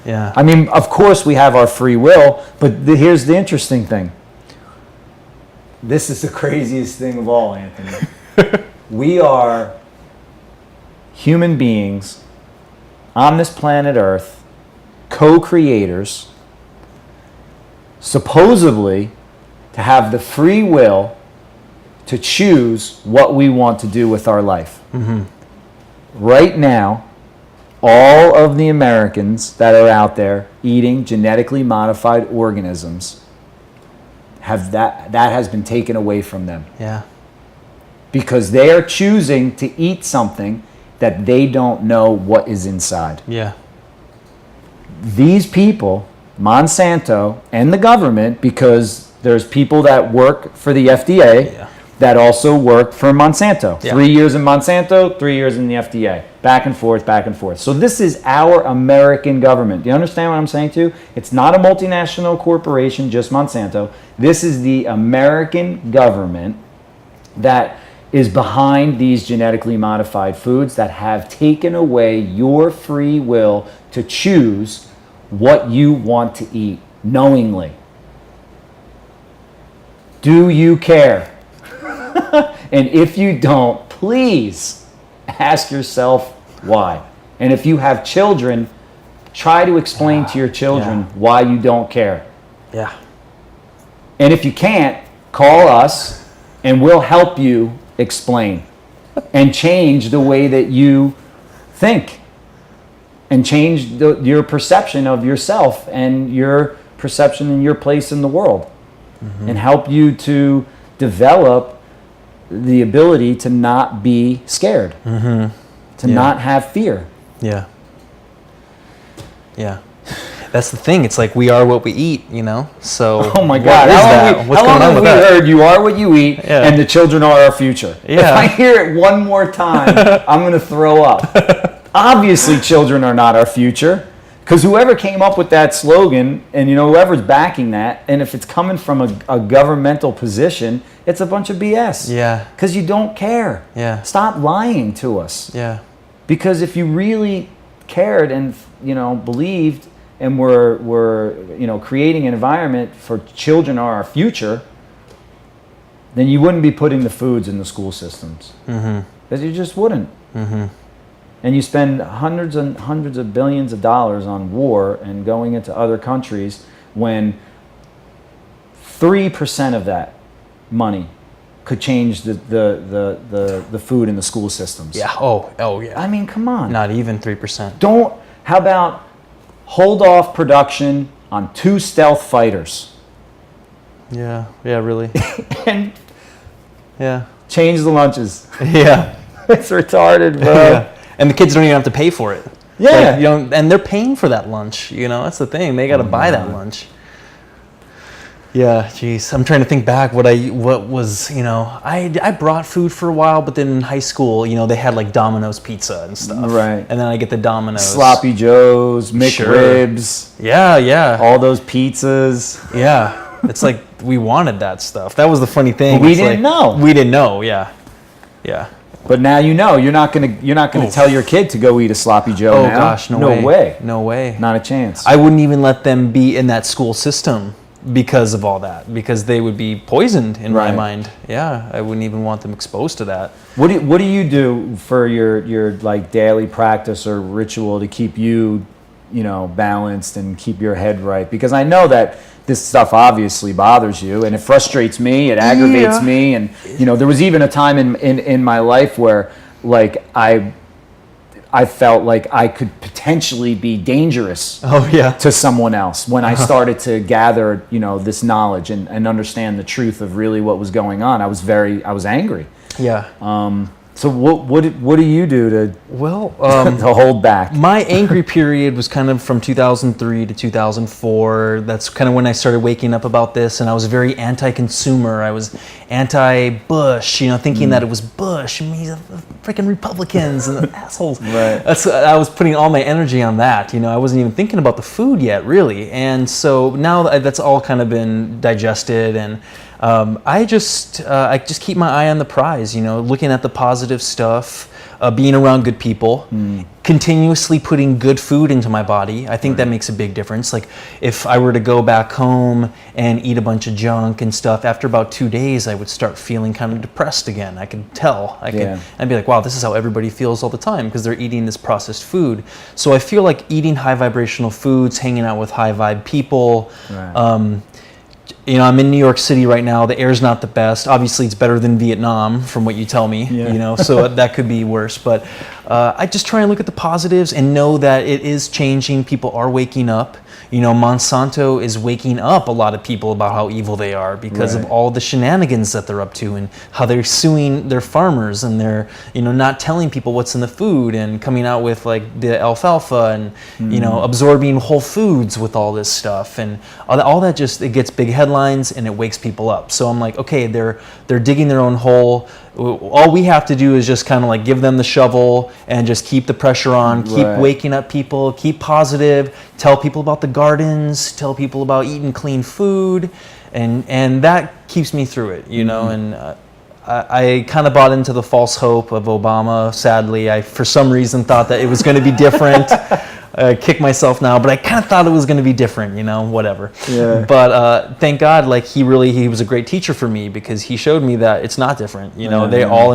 Yeah. I mean, of course we have our free will, but here's the interesting thing. this is the craziest thing of all, Anthony. We are human beings on this planet Earth, co-creators, supposedly to have the free will to choose what we want to do with our life. Mm-hmm. Right now, all of the Americans that are out there eating genetically modified organisms have that has been taken away from them. Yeah. Because they are choosing to eat something that they don't know what is inside. Yeah. These people, Monsanto and the government, because there's people that work for the FDA that also work for Monsanto. Yeah. 3 years in Monsanto, 3 years in the FDA. Back and forth, back and forth. So this is our American government. Do you understand what I'm saying to you? It's not a multinational corporation, just Monsanto. This is the American government that is behind these genetically modified foods that have taken away your free will to choose what you want to eat knowingly. Do you care? And if you don't, please ask yourself why. And if you have children, try to explain to your children why you don't care. Yeah. And if you can't, call us and we'll help you explain and change the way that you think and change your perception of yourself and your perception and your place in the world, and help you to develop the ability to not be scared, to not have fear. Yeah. Yeah. That's the thing. It's like we are what we eat, you know? So Oh my God. What's How going long on have with we that? heard you are what you eat and the children are our future? Yeah. If I hear it one more time, I'm going to throw up. Obviously, children are not our future, because whoever came up with that slogan, and whoever's backing that, and if it's coming from a governmental position, it's a bunch of BS. Yeah. Because you don't care. Yeah. Stop lying to us. Yeah. Because if you really cared and believed and were creating an environment for children are our future, then you wouldn't be putting the foods in the school systems. Because you just wouldn't. And you spend hundreds and hundreds of billions of dollars on war and going into other countries when 3% of that money could change the food in the school systems. Yeah. Oh yeah. I mean, come on. Not even 3%. How about hold off production on 2 stealth fighters Yeah. Yeah, really. and Yeah. change the lunches? Yeah. It's retarded, bro. Yeah. And the kids don't even have to pay for it. Yeah. Like, and they're paying for that lunch, that's the thing. They got to buy that lunch. Yeah, geez. I'm trying to think back what was, I brought food for a while, but then in high school, they had like Domino's pizza and stuff. Right. And then I get the Domino's. Sloppy Joes, McRibs. Sure. Yeah. All those pizzas. Yeah. It's like we wanted that stuff. That was the funny thing. But we It's didn't like, know. We didn't know, yeah. Yeah. But now you're not gonna tell your kid to go eat a sloppy Joe now. Oh gosh, no way. No way. Not a chance. I wouldn't even let them be in that school system because of all that, because they would be poisoned in my mind. Yeah, I wouldn't even want them exposed to that. What do you do for your like daily practice or ritual to keep you balanced and keep your head right? Because I know that this stuff obviously bothers you, and it frustrates me, it aggravates me, and there was even a time in my life where like I felt like I could potentially be dangerous to someone else when I started to gather this knowledge and understand the truth of really what was going on. I was angry. Yeah. So what do you do to to hold back? My angry period was kind of from 2003 to 2004. That's kind of when I started waking up about this, and I was very anti-consumer. I was anti-Bush, thinking that it was Bush and he's freaking Republicans and assholes. Right. I was putting all my energy on that. I wasn't even thinking about the food yet, really. And so now that's all kind of been digested, and I just keep my eye on the prize, looking at the positive stuff, being around good people, continuously putting good food into my body. I think that makes a big difference. Like if I were to go back home and eat a bunch of junk and stuff, after about 2 days, I would start feeling kind of depressed again. I could tell. I'd be like, wow, this is how everybody feels all the time because they're eating this processed food. So I feel like eating high vibrational foods, hanging out with high vibe people. You know, I'm in New York City right now. The air's not the best. Obviously, it's better than Vietnam, from what you tell me. You know, so that could be worse. But I just try and look at the positives and know that it is changing. People are waking up. You know, Monsanto is waking up a lot of people about how evil they are because of all the shenanigans that they're up to and how they're suing their farmers and they're, you know, not telling people what's in the food and coming out with like the alfalfa and, you know, absorbing whole foods with all this stuff. And all that just, it gets big headlines and it wakes people up. So I'm like, okay, they're digging their own hole. All we have to do is just kind of like give them the shovel and just keep the pressure on, keep waking up people, keep positive, tell people about the gardens, tell people about eating clean food, and that keeps me through it, you know. And I kind of bought into the false hope of Obama. Sadly, I for some reason thought that it was going to be different. Kick myself now, but I kind of thought it was going to be different, you know, whatever. But thank God, like he was a great teacher for me because he showed me that it's not different. You know, they're all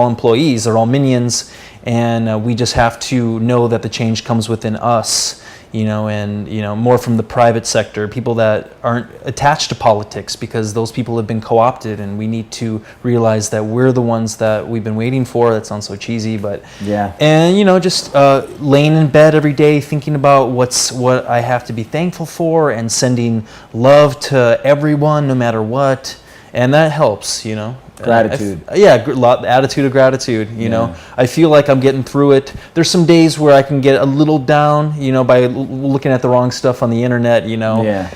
employees, they're all minions, and we just have to know that the change comes within us. You know, and, you know, more from the private sector, people that aren't attached to politics because those people have been co-opted and we need to realize that we're the ones that we've been waiting for. That sounds so cheesy, but and, you know, just laying in bed every day thinking about what I have to be thankful for and sending love to everyone no matter what, and that helps, you know. Gratitude. Attitude of gratitude, you know. I feel like I'm getting through it. There's some days where I can get a little down, you know, by looking at the wrong stuff on the internet, you know.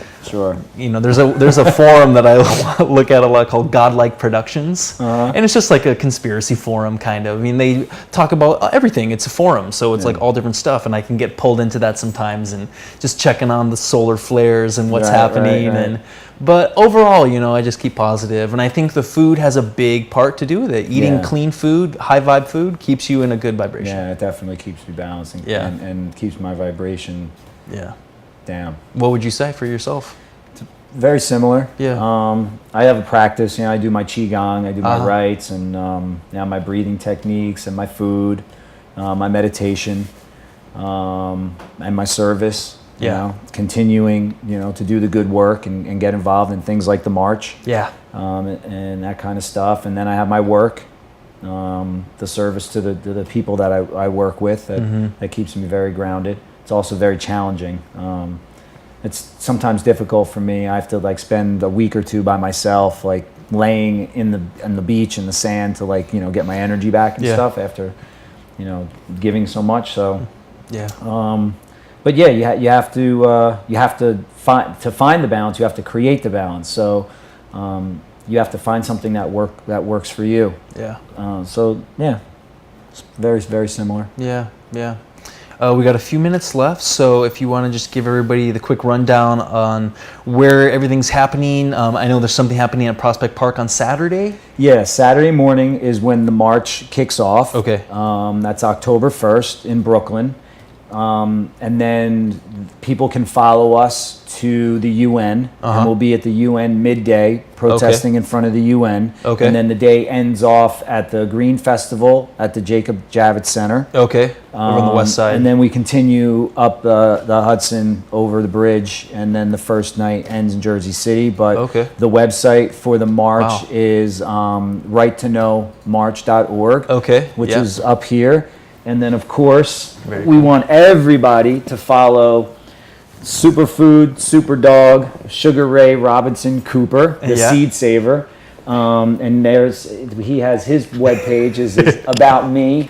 You know, there's a forum that I look at a lot called Godlike Productions, and it's just like a conspiracy forum kind of. I mean, they talk about everything. It's a forum, so it's like all different stuff, and I can get pulled into that sometimes and just checking on the solar flares and what's happening. But overall, you know, I just keep positive, and I think the food has a big part to do with it. Eating clean food, high vibe food, keeps you in a good vibration. Yeah, it definitely keeps me balanced and keeps my vibration down. What would you say for yourself? Very similar. I have a practice. You know, I do my qigong, I do my rites, and now my breathing techniques, and my food, my meditation, and my service. You know, continuing, you know, to do the good work and get involved in things like the march. And that kind of stuff. And then I have my work, the service to the people that I work with. That keeps me very grounded. It's also very challenging. It's sometimes difficult for me. I have to like spend a week or two by myself, like laying in the beach in the sand to like, you know, get my energy back and stuff after, you know, giving so much. So but yeah, you have to find the balance. You have to create the balance. So you have to find something that works for you. So yeah, it's very, very similar. We got a few minutes left, so if you want to just give everybody the quick rundown on where everything's happening. I know there's something happening at Prospect Park on Saturday. Yeah, Saturday morning is when the march kicks off. That's October 1st in Brooklyn. And then people can follow us to the UN, and we'll be at the UN midday protesting in front of the UN. And then the day ends off at the Green Festival at the Jacob Javits Center. Over on the west side. And then we continue up the Hudson over the bridge, and then the first night ends in Jersey City. But the website for the march is righttoknowmarch.org, which is up here. And then, of course, we want everybody to follow Superfood, Superdog, Sugar Ray Robinson Cooper, the Seed Saver. And he has his webpage is About Me,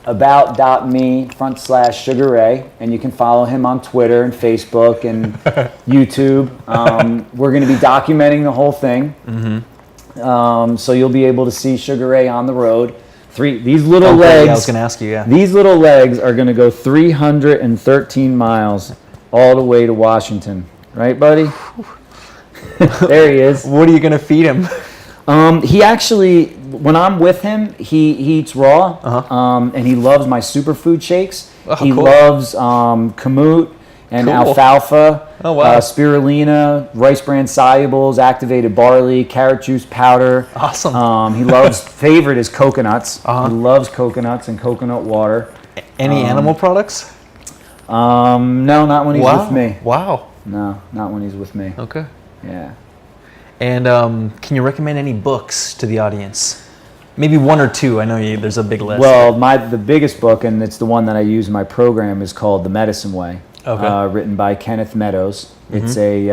about.me/Sugar Ray. And you can follow him on Twitter and Facebook and YouTube. We're going to be documenting the whole thing. So you'll be able to see Sugar Ray on the road. These little legs. I was going to ask you. These little legs are going to go 313 miles all the way to Washington, right, buddy? There he is. What are you going to feed him? He actually, when I'm with him, he eats raw, and he loves my superfood shakes. He cool. loves kamut and Cool. alfalfa, Oh, wow. spirulina, rice bran solubles, activated barley, carrot juice powder. Awesome. He loves, favorite is coconuts. He loves coconuts and coconut water. Any animal products? No, not when he's with me. Wow. No, not when he's with me. Okay. Yeah. And can you recommend any books to the audience? Maybe one or two. I know there's a big list. Well, the biggest book, and it's the one that I use in my program, is called The Medicine Way. Okay. Written by Kenneth Meadows. It's a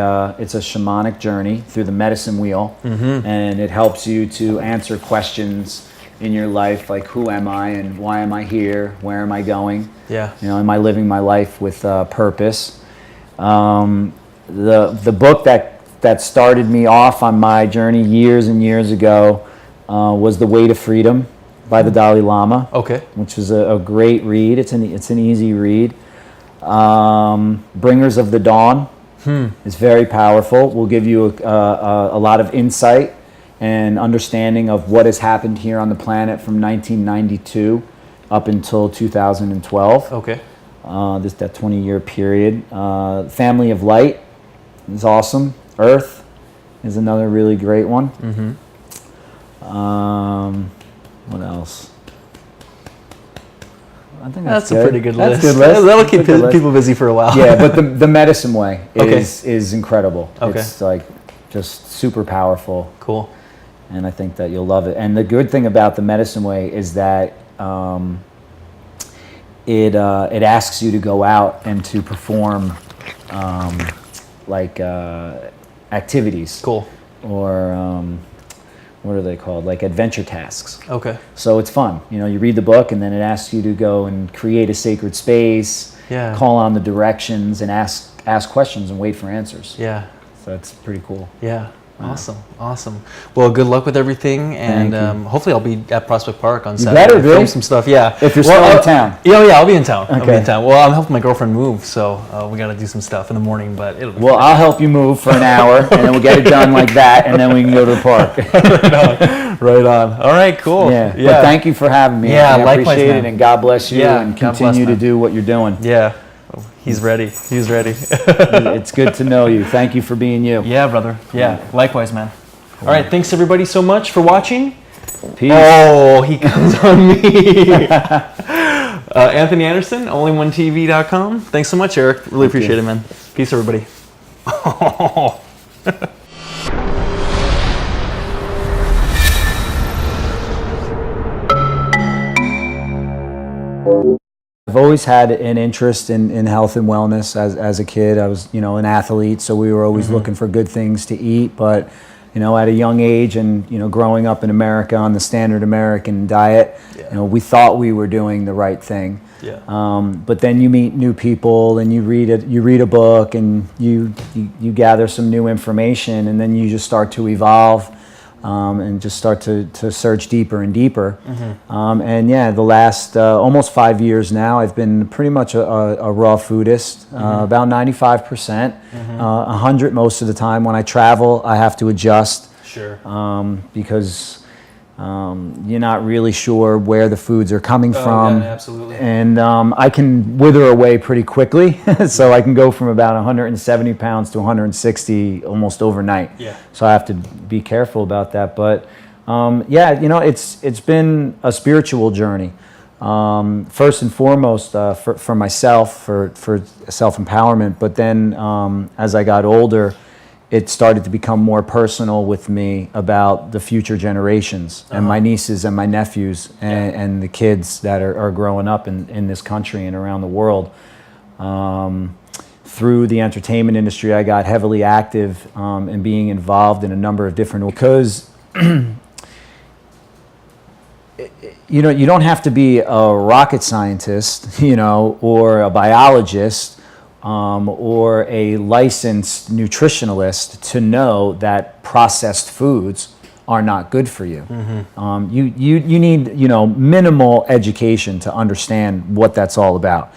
shamanic journey through the medicine wheel, and it helps you to answer questions in your life, like who am I and why am I here? Where am I going? Yeah. You know, am I living my life with purpose? The book that started me off on my journey years and years ago was The Way to Freedom by the Dalai Lama. Okay. Which is a great read. It's an easy read. Bringers of the Dawn is very powerful. Will give you a lot of insight and understanding of what has happened here on the planet from 1992 up until 2012. Okay. That 20-year period. Family of Light is awesome. Earth is another really great one. What else? I think That's good. a pretty good That's list. Good list. That'll keep That's a good list. people busy for a while. Yeah, but the Medicine Way Okay. is incredible. Okay. It's like just super powerful, Cool. and I think that you'll love it. And the good thing about the Medicine Way is that it asks you to go out and to perform activities. Cool. Or what are they called? Like adventure tasks. Okay. So it's fun. You know, you read the book and then it asks you to go and create a sacred space, Yeah. call on the directions, and ask questions and wait for answers. Yeah. So that's pretty cool. Yeah. Awesome. Well, good luck with everything, and Thank you. hopefully I'll be at Prospect Park on You Saturday. better, Film dude. some stuff. Yeah. If you're still in town. Yeah, I'll be in town. I'll be Okay. in town. Well, I'm helping my girlfriend move, so we got to do some stuff in the morning, but it'll be Well, I'll help you move for an hour, and then we'll get it done like that, and then we can go to the park. right on. All right, cool. Yeah. But thank you for having me. Yeah, I likewise, appreciate man. it, and God bless you, Yeah, and God bless, continue to man. do what you're doing. Yeah. Oh, he's ready. He's ready. It's good to know you. Thank you for being you. Yeah, brother. Yeah. Likewise, man. All right. Thanks everybody so much for watching. Peace. Oh, he comes on me. Anthony Anderson, onlyoneTV.com. Thanks so much, Eric. Really appreciate it, man. Peace, everybody. I've always had an interest in health and wellness as a kid. I was, an athlete, so we were always looking for good things to eat. But, at a young age and, growing up in America on the standard American diet, we thought we were doing the right thing. Yeah. But then you meet new people and you read a book and you gather some new information, and then you just start to evolve. And just start to search deeper and deeper. The last almost 5 years now, I've been pretty much a raw foodist, about 95%, 100 most of the time. When I travel, I have to adjust. Sure. Because you're not really sure where the foods are coming from. Yeah, absolutely. And I can wither away pretty quickly. So I can go from about 170 pounds to 160 almost overnight. Yeah. So I have to be careful about that. But it's been a spiritual journey. First and foremost for myself, for self-empowerment. But then as I got older, it started to become more personal with me about the future generations and my nieces and my nephews and the kids that are growing up in this country and around the world. Through the entertainment industry, I got heavily active in being involved in a number of different, because you don't have to be a rocket scientist, or a biologist, or a licensed nutritionalist to know that processed foods are not good for you. You need minimal education to understand what that's all about.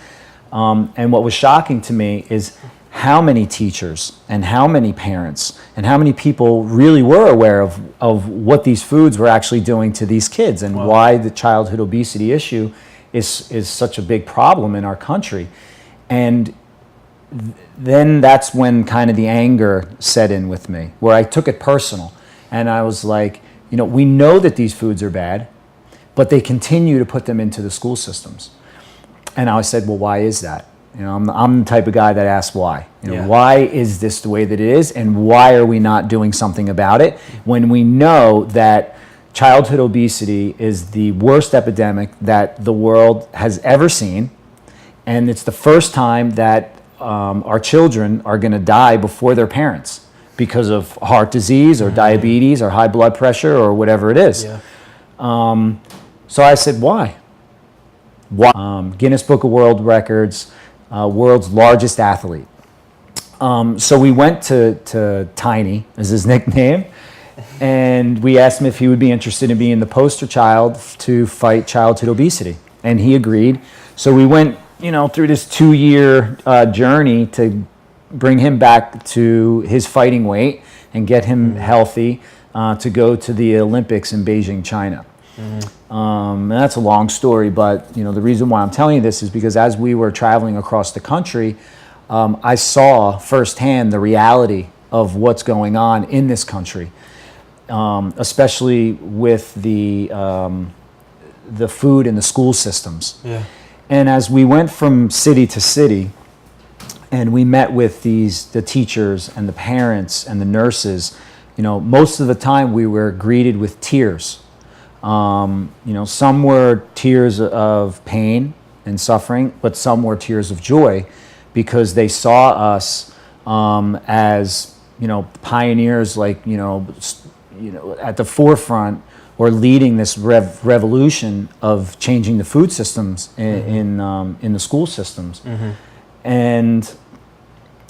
And what was shocking to me is how many teachers and how many parents and how many people really were aware of what these foods were actually doing to these kids, and why the childhood obesity issue is such a big problem in our country. And then that's when kind of the anger set in with me, where I took it personal. And I was like, we know that these foods are bad, but they continue to put them into the school systems. And I said, well, why is that? I'm the type of guy that asks why. Why is this the way that it is, and why are we not doing something about it when we know that childhood obesity is the worst epidemic that the world has ever seen, and it's the first time that our children are going to die before their parents because of heart disease or diabetes or high blood pressure or whatever it is. Yeah. So I said, why? Guinness Book of World Records, world's largest athlete. So we went to Tiny, is his nickname, and we asked him if he would be interested in being the poster child to fight childhood obesity, and he agreed. So we went, through this 2-year journey to bring him back to his fighting weight and get him healthy to go to the Olympics in Beijing, China. And that's a long story, but the reason why I'm telling you this is because as we were traveling across the country, I saw firsthand the reality of what's going on in this country, especially with the food in the school systems. Yeah. And as we went from city to city, and we met with the teachers and the parents and the nurses, most of the time we were greeted with tears. Some were tears of pain and suffering, but some were tears of joy, because they saw us as pioneers, like at the forefront, or leading this revolution of changing the food systems in the school systems. And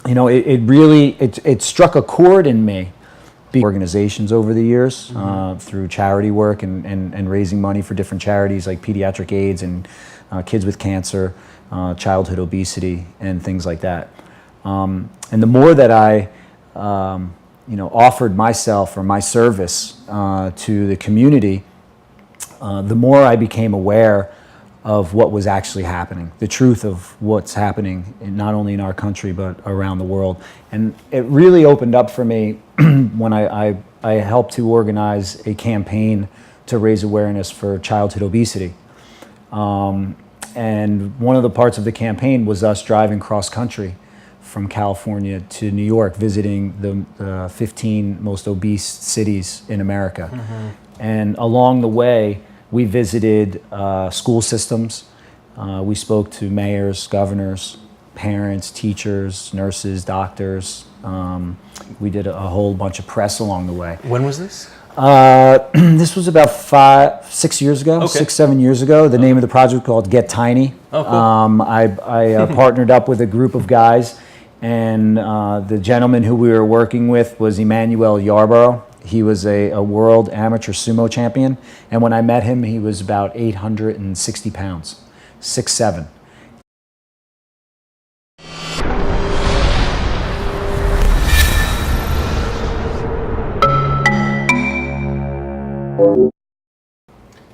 it really struck a chord in me. Organizations over the years through charity work and raising money for different charities like pediatric AIDS and kids with cancer, childhood obesity, and things like that. And the more that I offered myself or my service to the community, the more I became aware of what was actually happening, the truth of what's happening not only in our country but around the world. And it really opened up for me when I helped to organize a campaign to raise awareness for childhood obesity. And one of the parts of the campaign was us driving cross country from California to New York, visiting the 15 most obese cities in America. And along the way, we visited school systems. We spoke to mayors, governors, parents, teachers, nurses, doctors. We did a whole bunch of press along the way. When was this? This was about 6 years ago, Okay. 6-7 years ago. The name of the project was called Get Tiny. Oh, cool. I partnered up with a group of guys, and the gentleman who we were working with was Emmanuel Yarborough. He was a world amateur sumo champion, and when I met him, he was about 860 pounds, 6'7".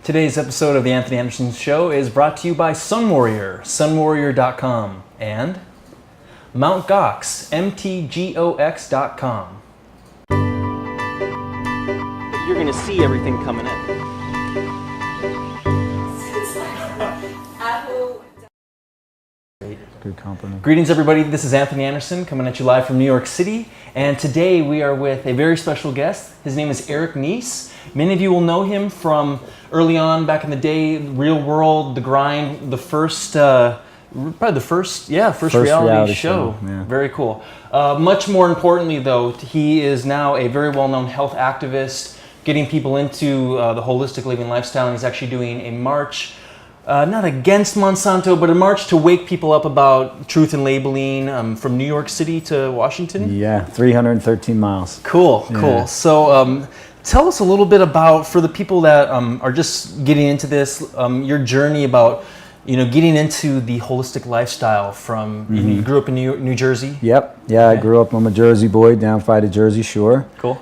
Today's episode of the Anthony Anderson Show is brought to you by Sun Warrior, sunwarrior.com, and Mount Gox, mtgox.com. You're going to see everything coming in. Good company. Greetings, everybody. This is Anthony Anderson coming at you live from New York City. And today we are with a very special guest. His name is Eric Nies. Many of you will know him from early on, back in the day, Real World, The Grind, the first, probably the first reality show. Yeah. Very cool. Much more importantly, though, he is now a very well-known health activist, getting people into the holistic living lifestyle. And he's actually doing a march, not against Monsanto, but a march to wake people up about truth in labeling, from New York City to Washington. Yeah, 313 miles. Cool. So tell us a little bit about, for the people that are just getting into this, your journey about getting into the holistic lifestyle from, you grew up in New Jersey? Yep. Yeah, I grew up, I'm a Jersey boy down by the Jersey Shore. Cool.